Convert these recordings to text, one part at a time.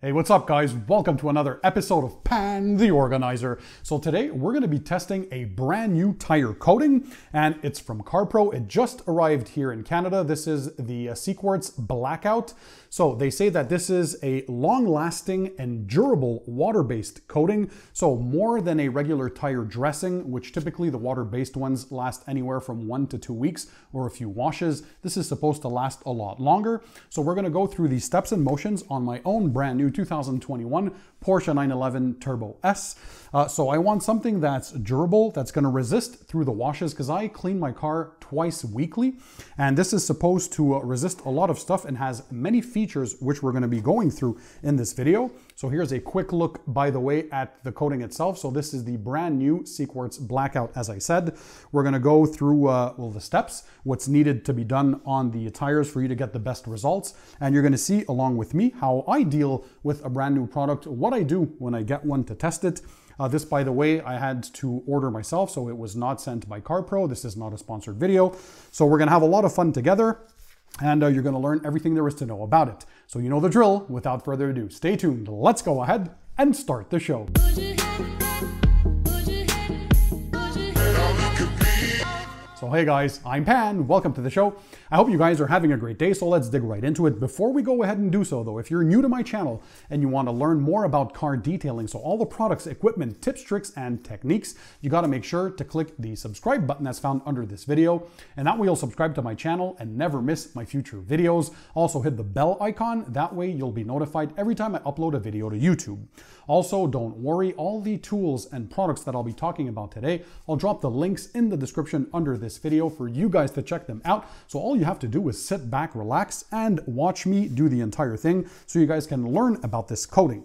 Hey, what's up guys? Welcome to another episode of Pan TheOrganizer. So today we're going to be testing a brand new tire coating and it's from CarPro. It just arrived here in Canada. This is the Sequartz BlackOut. So they say that this is a long-lasting and durable water-based coating. So more than a regular tire dressing, which typically the water-based ones last anywhere from 1 to 2 weeks or a few washes. This is supposed to last a lot longer. So we're going to go through these steps and motions on my own brand new 2021 Porsche 911 Turbo S. So I want something that's durable, that's going to resist through the washes because I clean my car twice weekly. And this is supposed to resist a lot of stuff and has many features which we're going to be going through in this video. So here's a quick look, by the way, at the coating itself. So this is the brand new Sequartz BlackOut, as I said. We're going to go through the steps, what's needed to be done on the tires for you to get the best results. And you're going to see along with me how I deal with a brand new product, what I do when I get one to test it. This, by the way, I had to order myself, so it was not sent by CarPro. This is not a sponsored video. So we're going to have a lot of fun together. And you're going to learn everything there is to know about it. So you know the drill. Without further ado, stay tuned. Let's go ahead and start the show. So hey guys, I'm Pan, welcome to the show. I hope you guys are having a great day, so let's dig right into it. Before we go ahead and do so though, if you're new to my channel and you want to learn more about car detailing, so all the products, equipment, tips, tricks, and techniques, you got to make sure to click the subscribe button that's found under this video, and that way you'll subscribe to my channel and never miss my future videos. Also hit the bell icon, that way you'll be notified every time I upload a video to YouTube. Also, don't worry, all the tools and products that I'll be talking about today, I'll drop the links in the description under this video for you guys to check them out. So all you have to do is sit back, relax, and watch me do the entire thing so you guys can learn about this coating.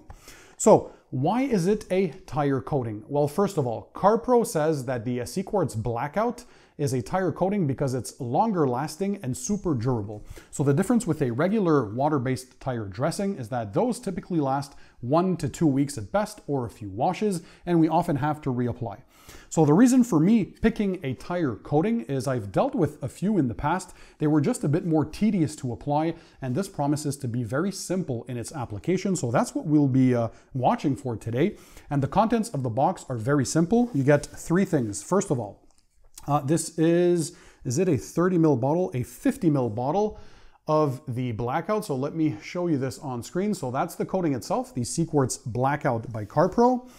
So why is it a tire coating? Well, first of all, CarPro says that the Sequartz BlackOut is a tire coating because it's longer lasting and super durable. So the difference with a regular water-based tire dressing is that those typically last 1 to 2 weeks at best or a few washes, and we often have to reapply. So the reason for me picking a tire coating is I've dealt with a few in the past. They were just a bit more tedious to apply, and this promises to be very simple in its application. So that's what we'll be watching for today. And the contents of the box are very simple. You get 3 things. First of all, this is it a 30 ml bottle, a 50 ml bottle of the BlackOut. So let me show you this on screen. So that's the coating itself, the Sequartz BlackOut by CarPro.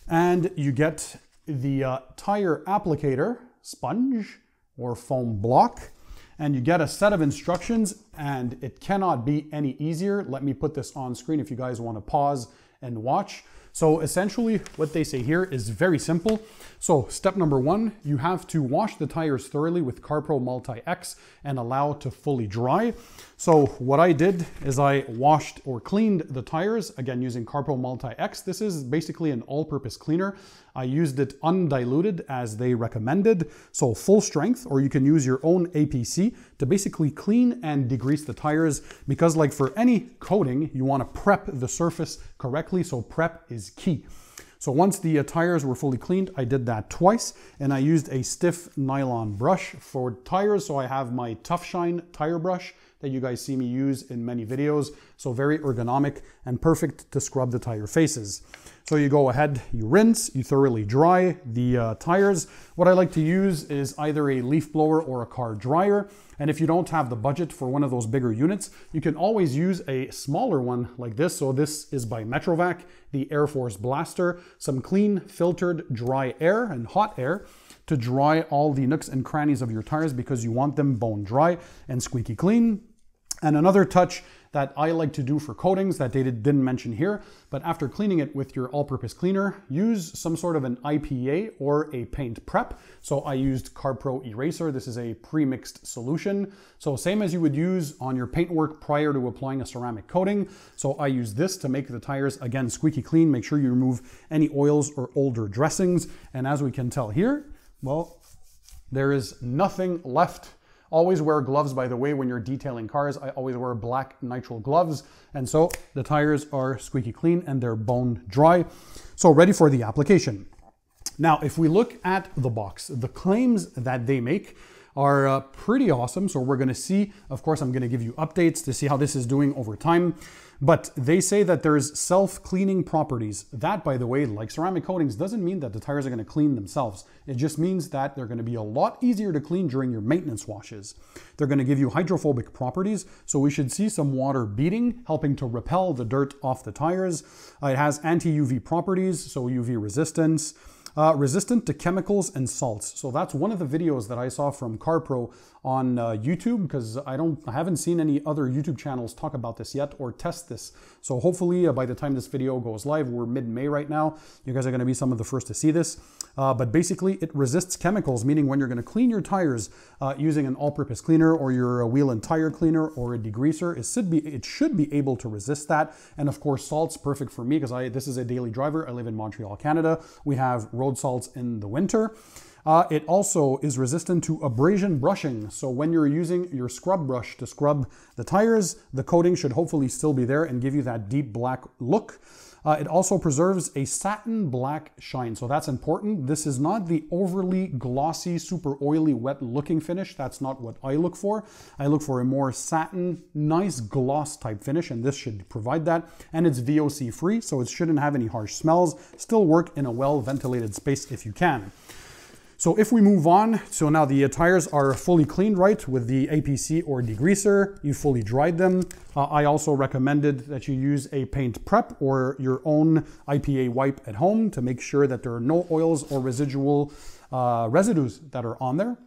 And you get the tire applicator sponge or foam block. And you get a set of instructions, and it cannot be any easier. Let me put this on screen if you guys want to pause and watch. So essentially what they say here is very simple. So step number 1, you have to wash the tires thoroughly with CarPro Multi-X and allow to fully dry. So what I did is I washed or cleaned the tires, again using CarPro Multi-X. This is basically an all-purpose cleaner. I used it undiluted as they recommended, so full strength, or you can use your own APC to basically clean and degrease the tires, because like for any coating, you want to prep the surface correctly, so prep is key. So once the tires were fully cleaned, I did that twice, and I used a stiff nylon brush for tires. So I have my Tough Shine tire brush that you guys see me use in many videos. So very ergonomic and perfect to scrub the tire faces. So you go ahead, you rinse, you thoroughly dry the tires. What I like to use is either a leaf blower or a car dryer. And if you don't have the budget for one of those bigger units, you can always use a smaller one like this. So this is by Metrovac, the Air Force Blaster, some clean filtered dry air and hot air to dry all the nooks and crannies of your tires because you want them bone dry and squeaky clean. And another touch that I like to do for coatings that they didn't mention here, but after cleaning it with your all-purpose cleaner, use some sort of an IPA or a paint prep. So I used CarPro Eraser. This is a pre-mixed solution. So same as you would use on your paintwork prior to applying a ceramic coating. So I use this to make the tires, again, squeaky clean. Make sure you remove any oils or older dressings. And as we can tell here, well, there is nothing left. Always wear gloves, by the way, when you're detailing cars. I always wear black nitrile gloves. And so the tires are squeaky clean and they're bone dry. So ready for the application. Now, if we look at the box, the claims that they make are pretty awesome. So we're going to see, of course, I'm going to give you updates to see how this is doing over time. But they say that there's self-cleaning properties. That, by the way, like ceramic coatings, doesn't mean that the tires are going to clean themselves. It just means that they're going to be a lot easier to clean during your maintenance washes. They're going to give you hydrophobic properties, so we should see some water beading, helping to repel the dirt off the tires. It has anti-UV properties, so UV resistance. Resistant to chemicals and salts. So that's one of the videos that I saw from CarPro on YouTube, because I haven't seen any other YouTube channels talk about this yet or test this. So hopefully by the time this video goes live, we're mid-May right now, you guys are going to be some of the first to see this. But basically it resists chemicals, meaning when you're going to clean your tires using an all-purpose cleaner or your wheel and tire cleaner or a degreaser, it should be able to resist that. And of course, salt's perfect for me because this is a daily driver. I live in Montreal, Canada. We have road salts in the winter. It also is resistant to abrasion brushing. So when you're using your scrub brush to scrub the tires, the coating should hopefully still be there and give you that deep black look. It also preserves a satin black shine. So that's important. This is not the overly glossy, super oily, wet looking finish. That's not what I look for. I look for a more satin, nice gloss type finish, and this should provide that. And it's VOC free, so it shouldn't have any harsh smells. Still work in a well ventilated space if you can. So if we move on, so now the tires are fully cleaned, right, with the APC or degreaser. You fully dried them. I also recommended that you use a paint prep or your own IPA wipe at home to make sure that there are no oils or residual residues that are on there.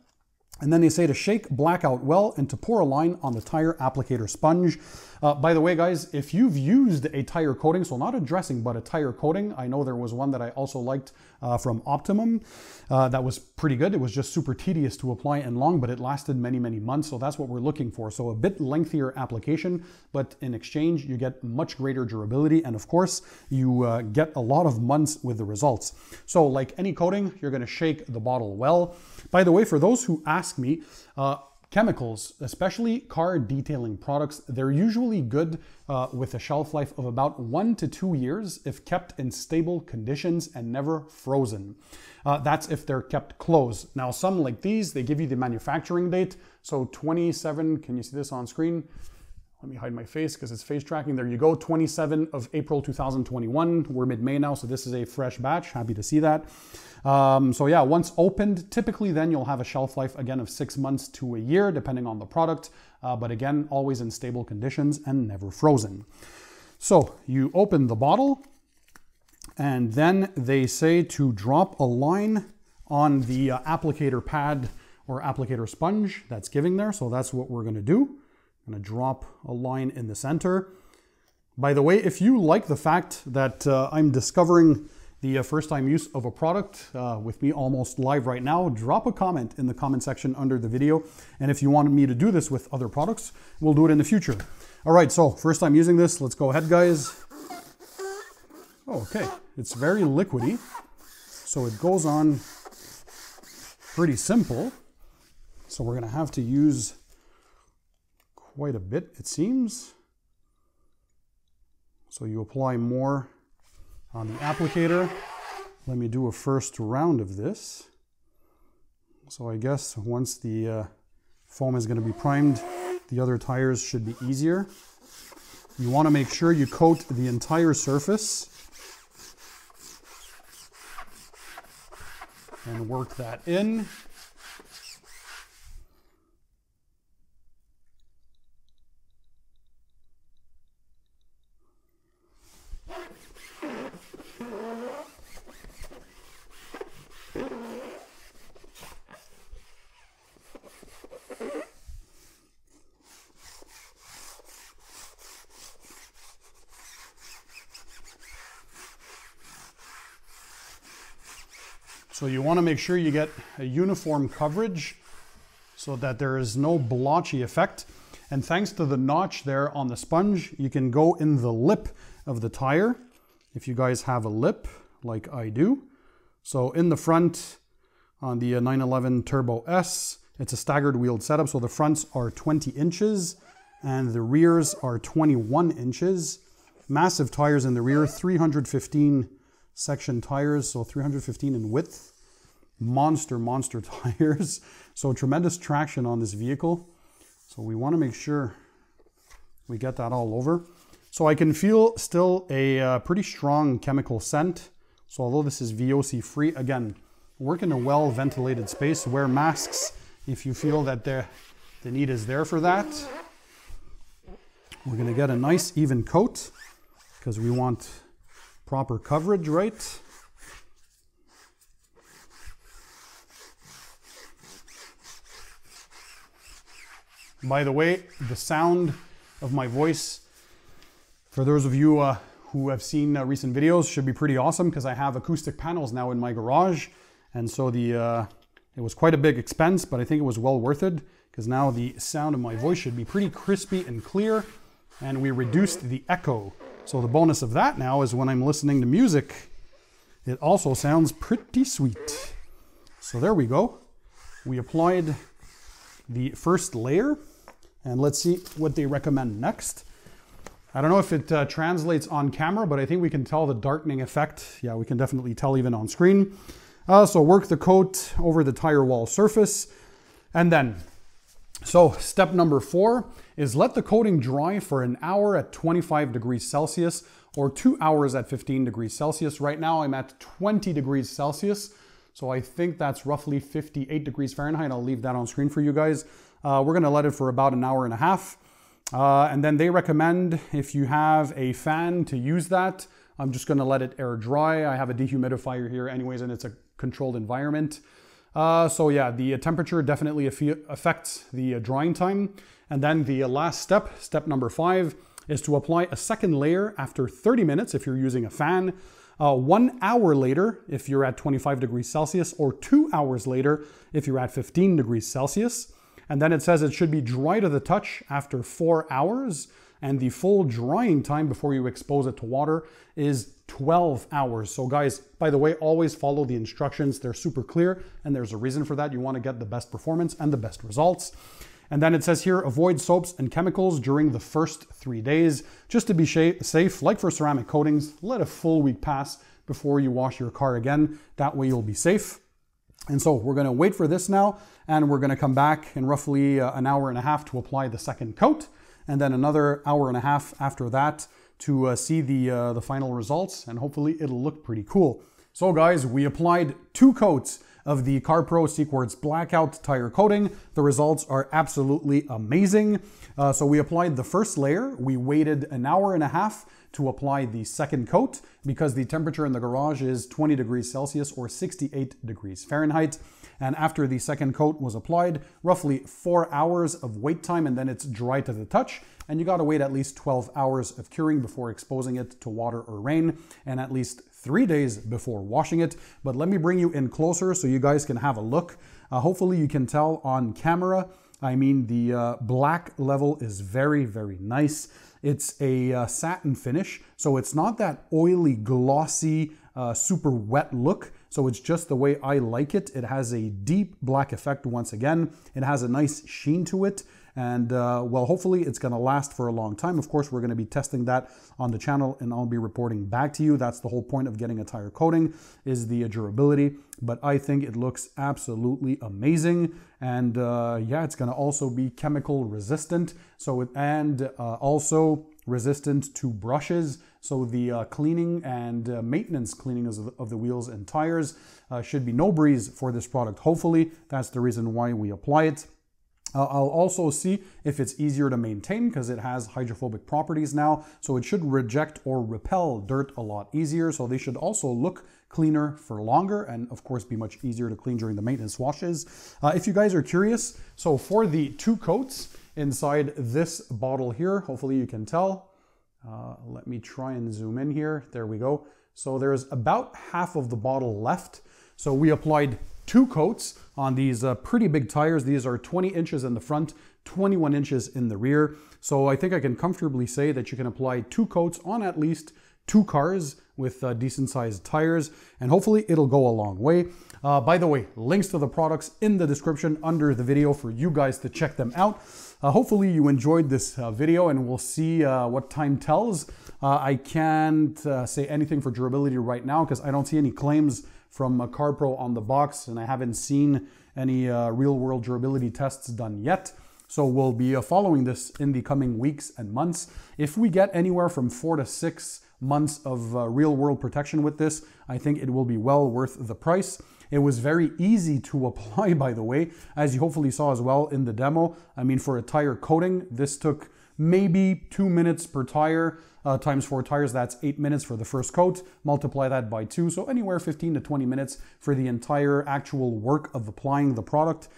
And then they say to shake BlackOut well and to pour a line on the tire applicator sponge. By the way, guys, if you've used a tire coating, so not a dressing, but a tire coating, I know there was one that I also liked from Optimum that was pretty good. It was just super tedious to apply and long, but it lasted many, many months. So that's what we're looking for. So a bit lengthier application, but in exchange, you get much greater durability. And of course, you get a lot of months with the results. So like any coating, you're going to shake the bottle well. By the way, for those who ask me, chemicals, especially car detailing products, they're usually good with a shelf life of about 1 to 2 years if kept in stable conditions and never frozen. That's if they're kept closed. Now, some like these, they give you the manufacturing date. So 27, can you see this on screen? Let me hide my face because it's face tracking. There you go, 27 of April 2021. We're mid-May now, so this is a fresh batch. Happy to see that. So yeah, once opened, typically then you'll have a shelf life again of 6 months to a year, depending on the product. But again, always in stable conditions and never frozen. So you open the bottle and then they say to drop a line on the applicator pad or applicator sponge that's giving there. So that's what we're gonna do. I'm gonna drop a line in the center. By the way, if you like the fact that I'm discovering the first time use of a product with me almost live right now, drop a comment in the comment section under the video. And if you wanted me to do this with other products, we'll do it in the future. All right, so first time using this, let's go ahead, guys. Oh, okay, it's very liquidy. So it goes on pretty simple. So we're gonna have to use quite a bit, it seems. So you apply more on the applicator. Let me do a first round of this. So I guess once the foam is going to be primed, the other tires should be easier. You want to make sure you coat the entire surface and work that in. So you want to make sure you get a uniform coverage so that there is no blotchy effect. And thanks to the notch there on the sponge, you can go in the lip of the tire, if you guys have a lip like I do. So in the front on the 911 Turbo S, it's a staggered wheeled setup. So the fronts are 20 inches and the rears are 21 inches. Massive tires in the rear, 315 section tires, so 315 in width. Monster tires. So tremendous traction on this vehicle. So we want to make sure we get that all over. So I can feel still a pretty strong chemical scent. So although this is VOC free, again, work in a well ventilated space. Wear masks if you feel that the need is there for that. We're gonna get a nice even coat because we want proper coverage, right? By the way, the sound of my voice, for those of you who have seen recent videos, should be pretty awesome because I have acoustic panels now in my garage. And so it was quite a big expense, but I think it was well worth it because now the sound of my voice should be pretty crispy and clear. And we reduced the echo. So the bonus of that now is when I'm listening to music, it also sounds pretty sweet. So there we go. We applied the first layer. And let's see what they recommend next. I don't know if it translates on camera, but I think we can tell the darkening effect. Yeah, we can definitely tell even on screen. So work the coat over the tire wall surface. And then, so step number 4 is let the coating dry for an hour at 25 degrees Celsius or 2 hours at 15 degrees Celsius. Right now I'm at 20 degrees Celsius. So I think that's roughly 58 degrees Fahrenheit. I'll leave that on screen for you guys. We're gonna let it for about an hour and a half. And then they recommend if you have a fan to use that. I'm just gonna let it air dry. I have a dehumidifier here anyways, and it's a controlled environment. So yeah, the temperature definitely affects the drying time. And then the last step, step number 5, is to apply a second layer after 30 minutes if you're using a fan. 1 hour later if you're at 25 degrees Celsius, or 2 hours later if you're at 15 degrees Celsius. And then it says it should be dry to the touch after 4 hours. And the full drying time before you expose it to water is 12 hours. So guys, by the way, always follow the instructions. They're super clear and there's a reason for that. You want to get the best performance and the best results. And then it says here, avoid soaps and chemicals during the first 3 days. Just to be safe, like for ceramic coatings, let a full week pass before you wash your car again. That way you'll be safe. And so we're gonna wait for this now, and we're gonna come back in roughly an hour and a half to apply the second coat, and then another hour and a half after that to see the final results, and hopefully it'll look pretty cool. So guys, we applied 2 coats of the CarPro BlackOut Tire Coating. The results are absolutely amazing. So we applied the first layer. We waited an hour and a half to apply the second coat because the temperature in the garage is 20 degrees Celsius or 68 degrees Fahrenheit. And after the second coat was applied, roughly 4 hours of wait time, and then it's dry to the touch. And you gotta wait at least 12 hours of curing before exposing it to water or rain, and at least 3 days before washing it. But let me bring you in closer so you guys can have a look. Hopefully you can tell on camera. I mean, the black level is very, very nice. It's a satin finish, so it's not that oily, glossy, super wet look. So it's just the way I like it. It has a deep black effect once again. It has a nice sheen to it. And well, hopefully it's gonna last for a long time. Of course, we're gonna be testing that on the channel and I'll be reporting back to you. That's the whole point of getting a tire coating, is the durability. But I think it looks absolutely amazing. And yeah, it's gonna also be chemical resistant. So also resistant to brushes. So the cleaning and maintenance cleaning of the wheels and tires should be no breeze for this product. Hopefully, that's the reason why we apply it. I'll also see if it's easier to maintain because it has hydrophobic properties now. So it should reject or repel dirt a lot easier. So they should also look cleaner for longer and of course be much easier to clean during the maintenance washes. If you guys are curious, so for the 2 coats inside this bottle here, hopefully you can tell. Let me try and zoom in here. There we go. So there's about half of the bottle left. So we applied 2 coats on these pretty big tires. These are 20 inches in the front, 21 inches in the rear. So I think I can comfortably say that you can apply 2 coats on at least 2 cars with decent sized tires, and hopefully it'll go a long way. By the way, links to the products in the description under the video for you guys to check them out. Hopefully you enjoyed this video, and we'll see what time tells. I can't say anything for durability right now because I don't see any claims from CarPro on the box, and I haven't seen any real-world durability tests done yet. So we'll be following this in the coming weeks and months. If we get anywhere from 4 to 6 months of real world protection with this, I think it will be well worth the price. It was very easy to apply, by the way, as you hopefully saw as well in the demo. I mean, for a tire coating, this took maybe 2 minutes per tire, times 4 tires, that's 8 minutes for the first coat. Multiply that by 2, so anywhere 15 to 20 minutes for the entire actual work of applying the product.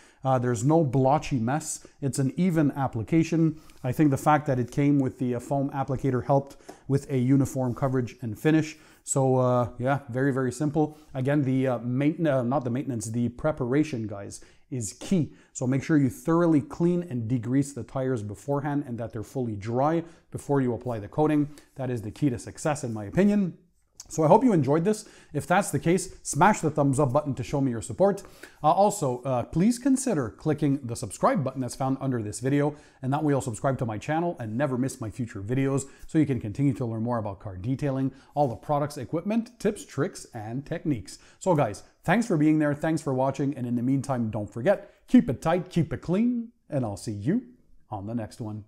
There's no blotchy mess. It's an even application. I think the fact that it came with the foam applicator helped with a uniform coverage and finish. So yeah, very, very simple. Again, the the preparation, guys, is key. So make sure you thoroughly clean and degrease the tires beforehand and that they're fully dry before you apply the coating. That is the key to success, in my opinion. So I hope you enjoyed this. If that's the case, smash the thumbs up button to show me your support. Also, please consider clicking the subscribe button that's found under this video, and that way you'll subscribe to my channel and never miss my future videos, so you can continue to learn more about car detailing, all the products, equipment, tips, tricks, and techniques. So guys, thanks for being there, thanks for watching, and in the meantime, don't forget, keep it tight, keep it clean, and I'll see you on the next one.